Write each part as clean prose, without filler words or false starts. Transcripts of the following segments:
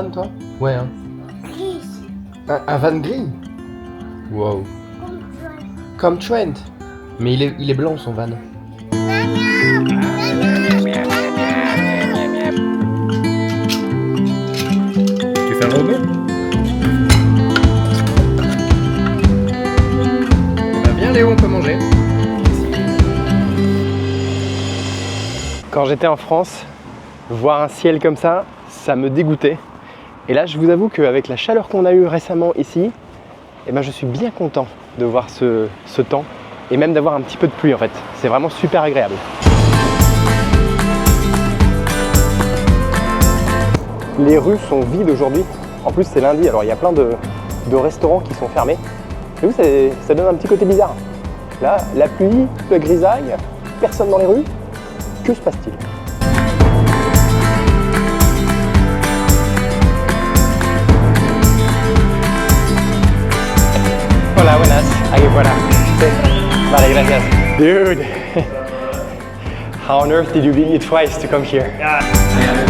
van, toi? Ouais, hein. Gris. Un van gris? Wow. Comme Comme Trent. Mais il est blanc, son van. Tu fais un robot? Viens Léo, on peut manger. Quand j'étais en France, voir un ciel comme ça, ça me dégoûtait. Et là, je vous avoue qu'avec la chaleur qu'on a eue récemment ici, eh ben, je suis bien content de voir ce temps et même d'avoir un petit peu de pluie en fait. C'est vraiment super agréable. Les rues sont vides aujourd'hui. En plus, c'est lundi, alors il y a plein de restaurants qui sont fermés. Et vous, ça donne un petit côté bizarre. Là, la pluie, la grisaille, personne dans les rues. Que se passe-t-il? Hola, buenas. Aquí fuera. Sí. Vale, gracias. Dude, how on earth did you beat me twice to come here? Yeah,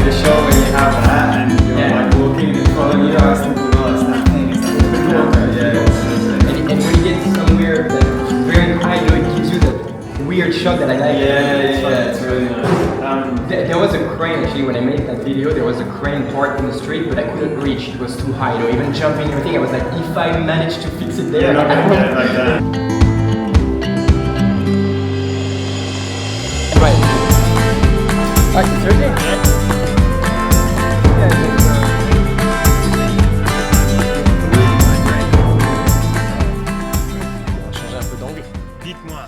the show when you have that and you're like walking and following you, I was thinking, oh, it's that thing, it's that thing. And when you get somewhere that's very high, you know, it gives you that weird shot that I like. Yeah, it's really nice. There was a crane actually when I made that video. There was a crane parked in the street, but I couldn't reach. It was too high. You know, even jumping and everything, I was like, if I managed to fix it there, You're not gonna get it like that. Right. Ah, c'est Thursday? On va changer un peu d'angle. Dites-moi.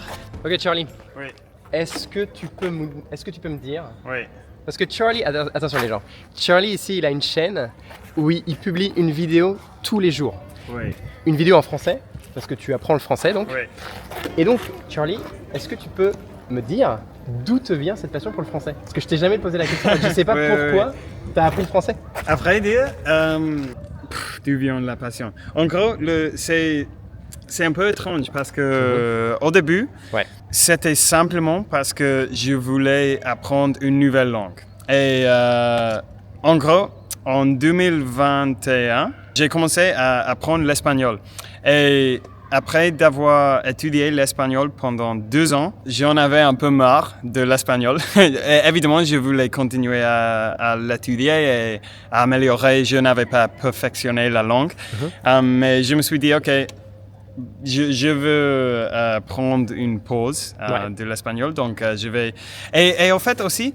Ok Charlie, Oui, est-ce que tu peux me dire, oui. parce que Charlie, attention les gens, Charlie ici il a une chaîne où il publie une vidéo tous les jours. Oui, Une vidéo en français, parce que tu apprends le français donc. oui. Et donc Charlie, est-ce que tu peux me dire d'où te vient cette passion pour le français? Parce que je t'ai jamais posé la question, je sais pas Ouais, pourquoi tu as appris le français. À vrai dire, d'où vient la passion? En gros, c'est un peu étrange parce que au début, Ouais. c'était simplement parce que je voulais apprendre une nouvelle langue. Et en gros, en 2021, j'ai commencé à apprendre l'espagnol. Et après d'avoir étudié l'espagnol pendant 2 ans, j'en avais un peu marre de l'espagnol. Et évidemment, je voulais continuer à l'étudier et à améliorer. Je n'avais pas perfectionné la langue. Mais je me suis dit, OK, je veux prendre une pause de l'espagnol, donc je vais... Et en fait aussi,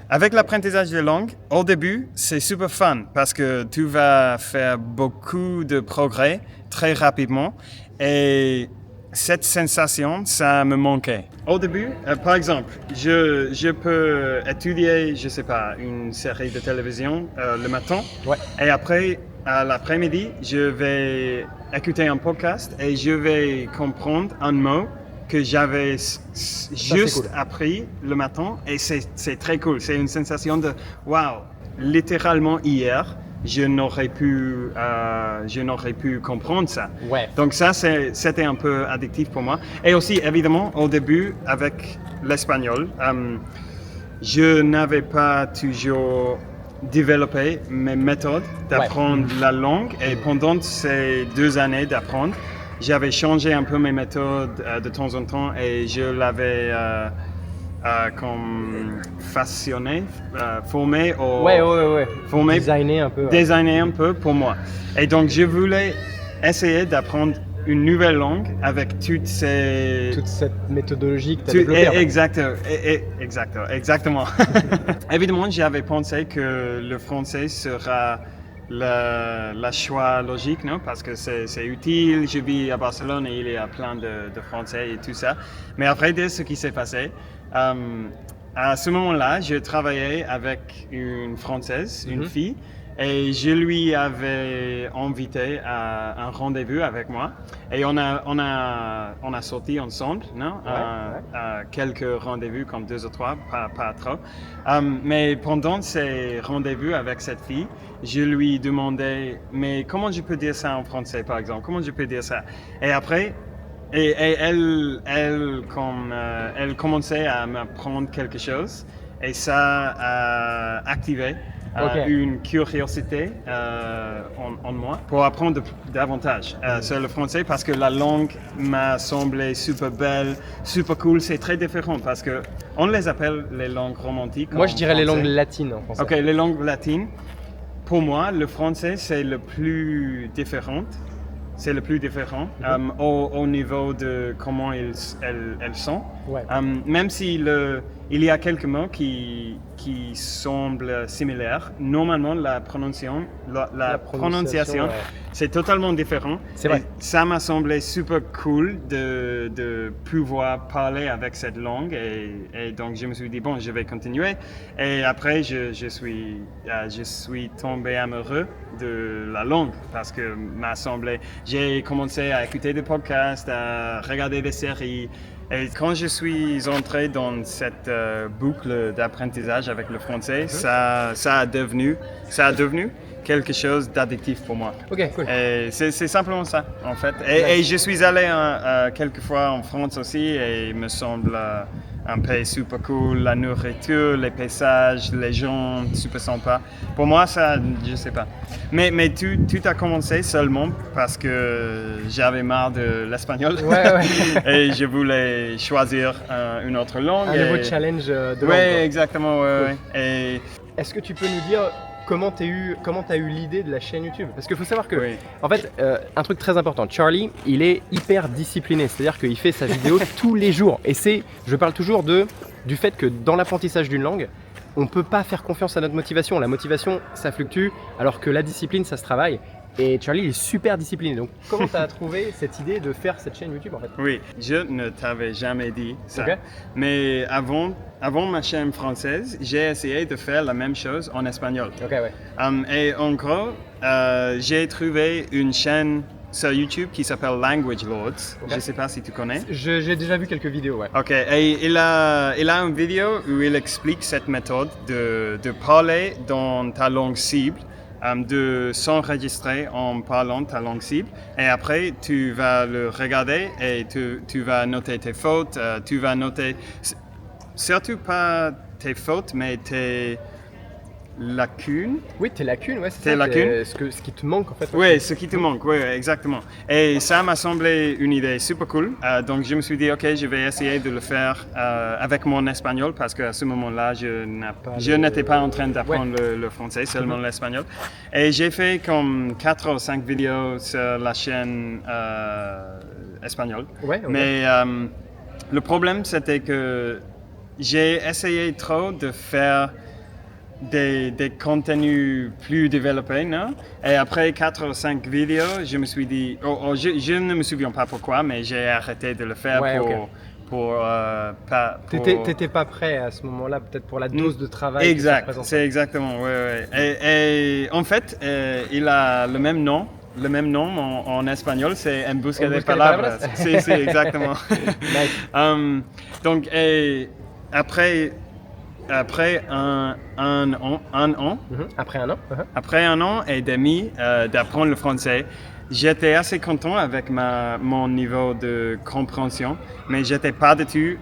avec l'apprentissage de langue, au début, c'est super fun parce que tu vas faire beaucoup de progrès très rapidement et cette sensation, ça me manquait. Au début, par exemple, je peux étudier, je sais pas, une série de télévision le matin et après, à l'après-midi, je vais écouter un podcast et je vais comprendre un mot que j'avais juste appris le matin et c'est très cool. C'est une sensation de wow, littéralement hier, je n'aurais pu comprendre ça. Ouais. Donc ça, c'était un peu addictif pour moi. Et aussi, évidemment, au début, avec l'espagnol, je n'avais pas toujours développer mes méthodes d'apprendre la langue et pendant ces 2 années d'apprendre, j'avais changé un peu mes méthodes de temps en temps et je l'avais comme façonné, formé, formé, designé un peu pour moi. Et donc je voulais essayer d'apprendre une nouvelle langue avec toute cette méthodologie que tu as développée. Exactement. Évidemment, j'avais pensé que le français sera le choix logique, non? Parce que c'est utile. Je vis à Barcelone et il y a plein de Français et tout ça. Mais après, dès ce qui s'est passé, à ce moment-là, je travaillais avec une Française, une fille, et je lui avais invité à un rendez-vous avec moi. Et on a sorti ensemble, non? Quelques rendez-vous, comme 2 ou 3, pas trop. Mais pendant ces rendez-vous avec cette fille, je lui demandais, mais comment je peux dire ça en français, par exemple? Comment je peux dire ça? Et après, elle commençait à m'apprendre quelque chose et ça a activé Ok. une curiosité en moi pour apprendre davantage sur le français parce que la langue m'a semblé super belle, super cool. C'est très différent parce que on les appelle les langues romantiques. Moi, en je dirais les français. langues latines en français. Ok, les langues latines. Pour moi, le français, c'est le plus différent. C'est le plus différent au niveau de comment elles sont. Ouais. Même s'il il y a quelques mots qui semblent similaires, normalement la prononciation, prononciation, ouais. c'est totalement différent. C'est vrai. Et ça m'a semblé super cool de pouvoir parler avec cette langue et donc je me suis dit bon, je vais continuer. Et après je suis tombé amoureux de la langue parce que m'a semblé. J'ai commencé à écouter des podcasts, à regarder des séries. Et quand je suis entré dans cette boucle d'apprentissage avec le français, ça a devenu quelque chose d'addictif pour moi. Ok, cool. Et c'est simplement ça, en fait. Et je suis allé quelques fois en France aussi et il me semble un pays super cool, la nourriture, les paysages, les gens super sympas. Pour moi, ça, je sais pas. Mais tout a commencé seulement parce que j'avais marre de l'espagnol Ouais. et je voulais choisir une autre langue. Un nouveau challenge de langue. Oui, quoi. exactement. Ouais. Et Est-ce que tu peux nous dire comment t'as eu l'idée de la chaîne YouTube? Parce qu'il faut savoir que, Oui. en fait, un truc très important, Charlie, il est hyper discipliné, c'est-à-dire qu'il fait sa vidéo tous les jours. Et je parle toujours du fait que dans l'apprentissage d'une langue, on ne peut pas faire confiance à notre motivation. La motivation, ça fluctue, alors que la discipline, ça se travaille. Et Charlie, il est super discipliné. Donc, comment tu as trouvé cette idée de faire cette chaîne YouTube en fait? oui, je ne t'avais jamais dit ça. Ok. Mais avant ma chaîne française, j'ai essayé de faire la même chose en espagnol. Ok, ouais. Et en gros, j'ai trouvé une chaîne sur YouTube qui s'appelle Language Lords. Ok. Je ne sais pas si tu connais. J'ai déjà vu quelques vidéos, ouais. Ok, et il a une vidéo où il explique cette méthode de parler dans ta langue cible, de s'enregistrer en parlant ta langue cible. Et après, tu vas le regarder et tu vas noter tes fautes. Tu vas noter surtout pas tes fautes, mais tes lacunes. Oui, tes lacunes, ouais, c'est Tes ça. lacunes. Ce qui te manque en fait. Oui, ce qui te manque, oui, exactement. Et ça m'a semblé une idée super cool. Donc je me suis dit, ok, je vais essayer de le faire avec mon espagnol parce qu'à ce moment-là, je n'étais pas en train d'apprendre le français, seulement l'espagnol. Et j'ai fait comme 4 ou 5 vidéos sur la chaîne espagnole. Ouais, ok. Mais le problème, c'était que j'ai essayé trop de faire des contenus plus développés, non? Et après 4 ou 5 vidéos, je me suis dit, je ne me souviens pas pourquoi, mais j'ai arrêté de le faire Ouais, T'étais pas prêt à ce moment-là, peut-être pour la dose de travail. Exact, que ça c'est exactement, ouais. Et en fait, il a le même nom en espagnol, c'est En busca de palabras. C'est exactement. Nice. Donc, et après un an, Après un an. après un an et demi d'apprendre le français, j'étais assez content avec mon niveau de compréhension, mais j'étais pas du tout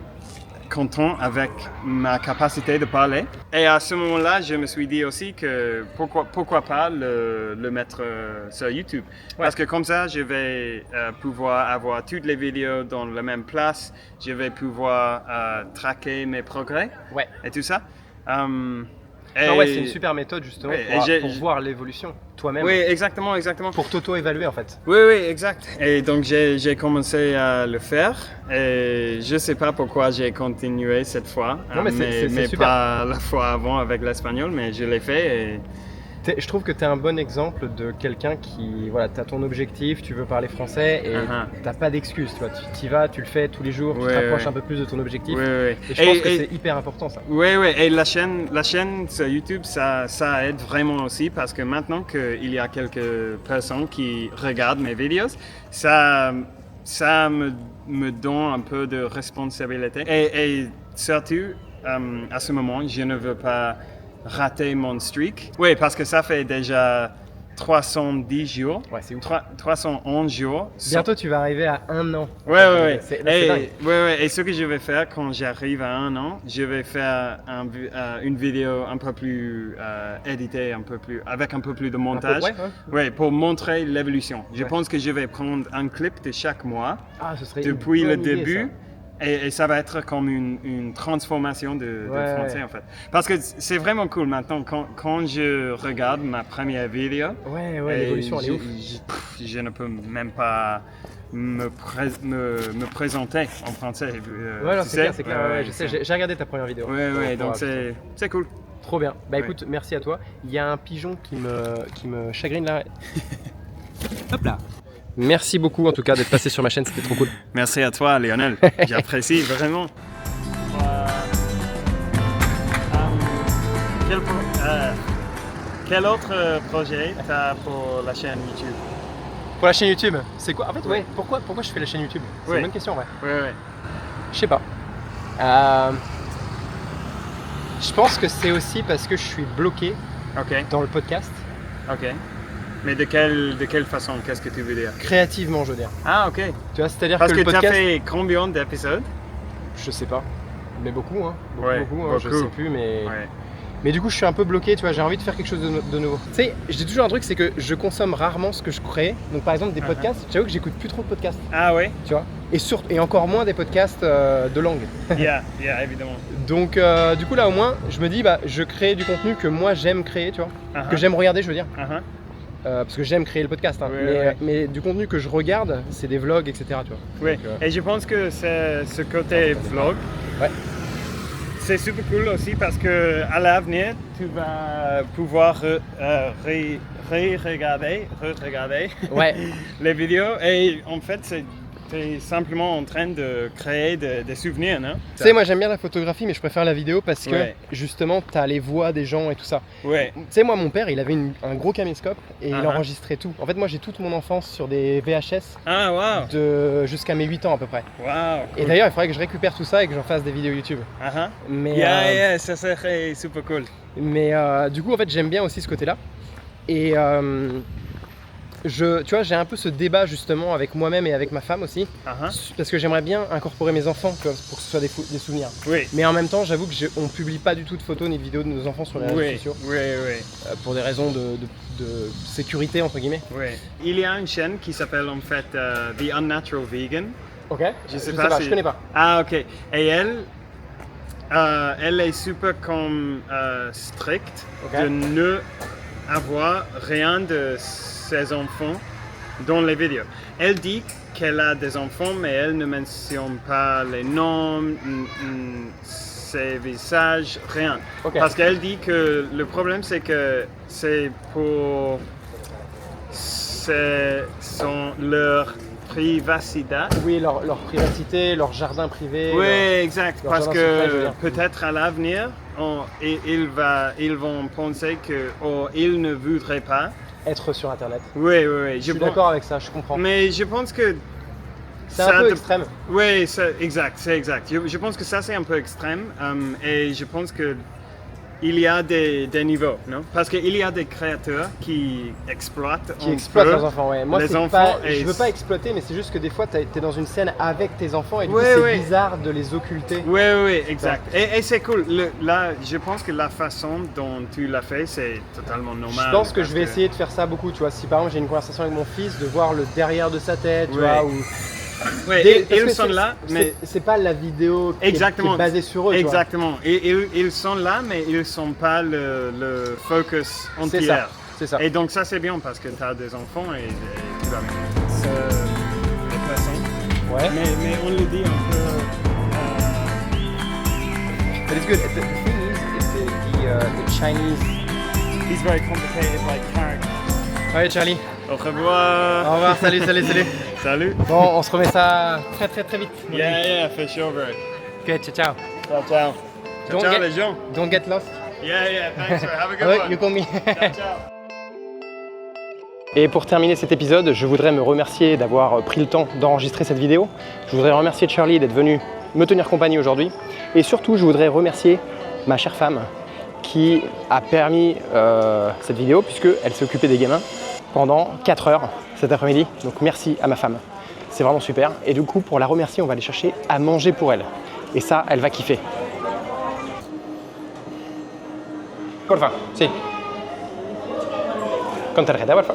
content avec ma capacité de parler. Et à ce moment-là, je me suis dit aussi que pourquoi pas le mettre sur YouTube. Parce que comme ça, je vais pouvoir avoir toutes les vidéos dans la même place, je vais pouvoir traquer mes progrès et tout ça. C'est une super méthode justement pour voir l'évolution toi-même. Oui, exactement. Pour t'auto-évaluer en fait. Oui, exact. Et donc j'ai commencé à le faire et je sais pas pourquoi j'ai continué cette fois, Non, mais c'est super. pas la fois avant avec l'espagnol, mais je l'ai fait et Je trouve que tu es un bon exemple de quelqu'un qui, voilà, tu as ton objectif, tu veux parler français et t'as pas d'excuses, tu y vas, tu le fais tous les jours, tu te rapproches un peu plus de ton objectif. Et je pense que c'est hyper important ça. Oui, et la chaîne sur YouTube, ça aide vraiment aussi parce que maintenant qu'il y a quelques personnes qui regardent mes vidéos, ça me donne un peu de responsabilité. Et surtout, à ce moment, je ne veux pas rater mon streak. Oui, parce que ça fait déjà 310 jours. Ouais, c'est ouf. 311 jours. Bientôt, tu vas arriver à 1 an. Ouais. C'est dingue. Et ce que je vais faire quand j'arrive à 1 an, je vais faire une vidéo un peu plus éditée, avec un peu plus de montage. Ouais, pour montrer l'évolution. Je pense que je vais prendre un clip de chaque mois depuis le début. Et ça va être comme une transformation de français en fait. Parce que c'est vraiment cool maintenant quand je regarde ma première vidéo. L'évolution elle est ouf. Je ne peux même pas me présenter en français. C'est clair. Je sais, j'ai regardé ta première vidéo. Donc c'est cool. Trop bien. Bah écoute, merci à toi. Il y a un pigeon qui me chagrine là. Hop là. Merci beaucoup en tout cas d'être passé sur ma chaîne, c'était trop cool. Merci à toi Lionel, j'apprécie vraiment. Quel autre projet tu as pour la chaîne YouTube? Pour la chaîne YouTube, c'est quoi? En fait, pourquoi je fais la chaîne YouTube? C'est une bonne question, Je sais pas. Je pense que c'est aussi parce que je suis bloqué dans le podcast. Mais de quelle façon? Qu'est-ce que tu veux dire? Créativement, je veux dire. Ah, ok. Tu vois, c'est-à-dire parce que le podcast... tu as fait combien d'épisodes? Je sais pas. Mais beaucoup, hein. Beaucoup. Je sais plus, mais... Mais du coup, je suis un peu bloqué, tu vois, j'ai envie de faire quelque chose de nouveau. Tu sais, je dis toujours un truc, c'est que je consomme rarement ce que je crée. Donc par exemple, des podcasts, j'avoue que j'écoute plus trop de podcasts. Ah ouais? Tu vois? Et encore moins des podcasts de langue. Évidemment. Donc du coup, là au moins, je me dis, je crée du contenu que moi j'aime créer, tu vois. Que j'aime regarder, je veux dire. Parce que j'aime créer le podcast, hein. Mais du contenu que je regarde, c'est des vlogs, etc. Tu vois. Donc, et je pense que ce côté vlog, c'est super cool aussi parce que à l'avenir, tu vas pouvoir regarder les vidéos et en fait, tu es simplement en train de créer des souvenirs, non? Tu sais, moi j'aime bien la photographie, mais je préfère la vidéo parce que justement, tu as les voix des gens et tout ça. Tu sais, moi, mon père, il avait un gros caméscope et il enregistrait tout. En fait, moi, j'ai toute mon enfance sur des VHS jusqu'à mes 8 ans à peu près. Cool. Et d'ailleurs, il faudrait que je récupère tout ça et que j'en fasse des vidéos YouTube. Mais ça serait super cool. Mais du coup, en fait, j'aime bien aussi ce côté-là. Et tu vois, j'ai un peu ce débat justement avec moi-même et avec ma femme aussi, parce que j'aimerais bien incorporer mes enfants pour que ce soit des souvenirs. Mais en même temps, j'avoue qu'on publie pas du tout de photos ni de vidéos de nos enfants sur les réseaux sociaux. Pour des raisons de sécurité entre guillemets. Il y a une chaîne qui s'appelle en fait The Unnatural Vegan. Je sais pas, je connais pas. Ah ok. Et elle est super comme stricte de ne avoir rien de ses enfants dans les vidéos. Elle dit qu'elle a des enfants, mais elle ne mentionne pas les noms, ses visages, rien. Parce qu'elle dit que le problème, c'est que c'est pour leur privacité. Oui, leur privacité, leur jardin privé. Oui, exact. Parce que peut-être à l'avenir, ils vont penser qu'ils ne voudraient pas être sur internet. Oui. Je suis d'accord avec ça, je comprends. Mais je pense que c'est un peu extrême. Oui, c'est exact. Je pense que ça c'est un peu extrême et je pense que il y a des niveaux, non? Parce qu'il y a des créateurs qui exploitent leurs enfants, Moi, les enfants. Je veux pas exploiter, mais c'est juste que des fois, tu es dans une scène avec tes enfants et du coup, c'est bizarre de les occulter. Oui, exact. Et c'est cool. Là, je pense que la façon dont tu l'as fait, c'est totalement normal. Je pense que je vais essayer de faire ça beaucoup, tu vois. Si par exemple, j'ai une conversation avec mon fils, de voir le derrière de sa tête, tu vois, ou... ils sont là, mais c'est pas la vidéo qui est basée sur eux. Exactement. Ils sont là, mais ils sont pas le focus entier. C'est ça. Et donc ça c'est bien parce que tu as des enfants et tu vas se déplacer. Mais on le dit un peu. But it's good. The thing is, the Chinese. He's very complicated like character. Ouais, Charlie. Au revoir. Au revoir. Salut. Salut. Bon, on se remet ça très vite. Yeah, for sure, bro. Ok, ciao. Ciao les gens. Don't get lost. Yeah, thanks, bro. Have a good one. You call me. Ciao. Et pour terminer cet épisode, je voudrais me remercier d'avoir pris le temps d'enregistrer cette vidéo. Je voudrais remercier Charlie d'être venu me tenir compagnie aujourd'hui. Et surtout, je voudrais remercier ma chère femme qui a permis cette vidéo puisqu'elle s'est occupée des gamins pendant 4 heures cet après-midi. Donc merci à ma femme, c'est vraiment super. Et du coup, pour la remercier, on va aller chercher à manger pour elle. Et ça, elle va kiffer. Porfa, si. Con tarjeta, porfa.